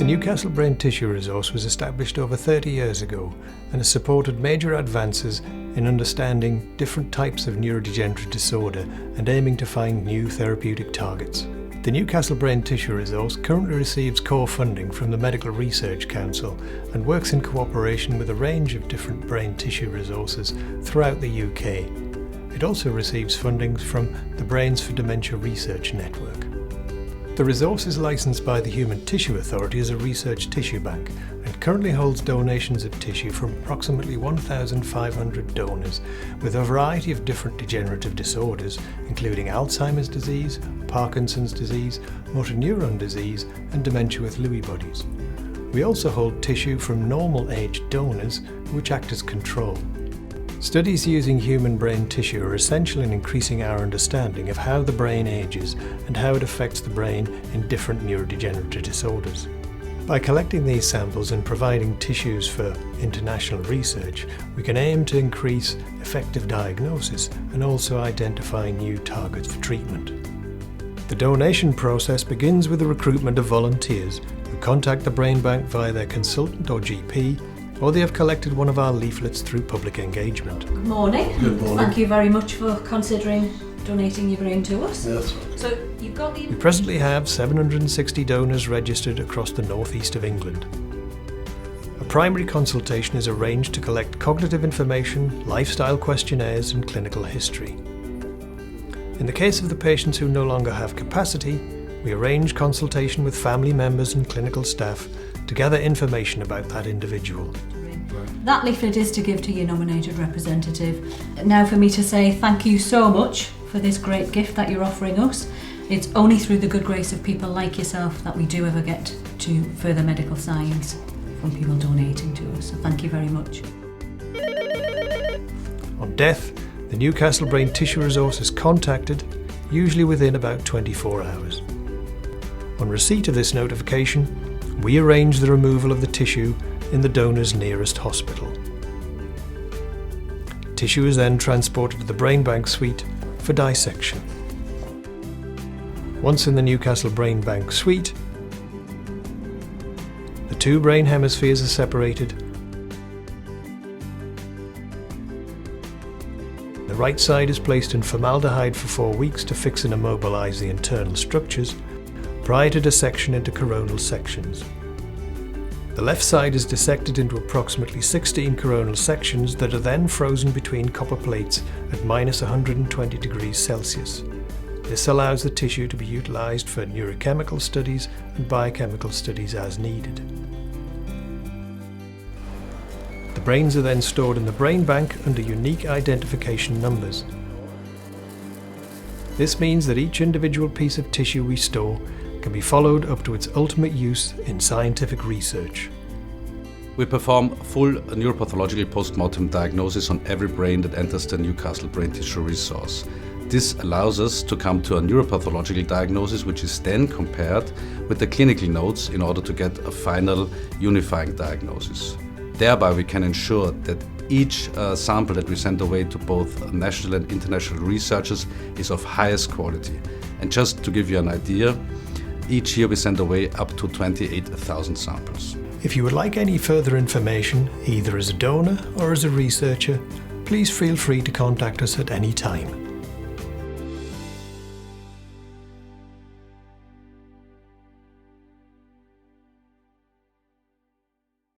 The Newcastle Brain Tissue Resource was established over 30 years ago and has supported major advances in understanding different types of neurodegenerative disorder and aiming to find new therapeutic targets. The Newcastle Brain Tissue Resource currently receives core funding from the Medical Research Council and works in cooperation with a range of different brain tissue resources throughout the UK. It also receives funding from the Brains for Dementia Research Network. The resource is licensed by the Human Tissue Authority as a research tissue bank and currently holds donations of tissue from approximately 1,500 donors with a variety of different degenerative disorders, including Alzheimer's disease, Parkinson's disease, motor neuron disease, and dementia with Lewy bodies. We also hold tissue from normal-aged donors, which act as control. Studies using human brain tissue are essential in increasing our understanding of how the brain ages and how it affects the brain in different neurodegenerative disorders. By collecting these samples and providing tissues for international research, we can aim to increase effective diagnosis and also identify new targets for treatment. The donation process begins with the recruitment of volunteers who contact the brain bank via their consultant or GP, or they have collected one of our leaflets through public engagement. Good morning. Good morning. Thank you very much for considering donating your brain to us. Yeah, that's right. So you've got the... We presently have 760 donors registered across the northeast of England. A primary consultation is arranged to collect cognitive information, lifestyle questionnaires and clinical history. In the case of the patients who no longer have capacity, we arrange consultation with family members and clinical staff to gather information about that individual. That leaflet is to give to your nominated representative. Now for me to say thank you so much for this great gift that you're offering us. It's only through the good grace of people like yourself that we do ever get to further medical science from people donating to us. So thank you very much. On death, the Newcastle Brain Tissue Resource is contacted, usually within about 24 hours. On receipt of this notification, we arrange the removal of the tissue in the donor's nearest hospital. Tissue is then transported to the brain bank suite for dissection. Once in the Newcastle Brain Bank suite, the two brain hemispheres are separated. The right side is placed in formaldehyde for 4 weeks to fix and immobilize the internal structures prior to dissection into coronal sections. The left side is dissected into approximately 16 coronal sections that are then frozen between copper plates at minus 120 degrees Celsius. This allows the tissue to be utilised for neurochemical studies and biochemical studies as needed. The brains are then stored in the brain bank under unique identification numbers. This means that each individual piece of tissue we store can be followed up to its ultimate use in scientific research. We perform full neuropathological post-mortem diagnosis on every brain that enters the Newcastle Brain Tissue Resource. This allows us to come to a neuropathological diagnosis which is then compared with the clinical notes in order to get a final unifying diagnosis. Thereby we can ensure that each sample that we send away to both national and international researchers is of highest quality. And just to give you an idea, each year we send away up to 28,000 samples. If you would like any further information, either as a donor or as a researcher, please feel free to contact us at any time.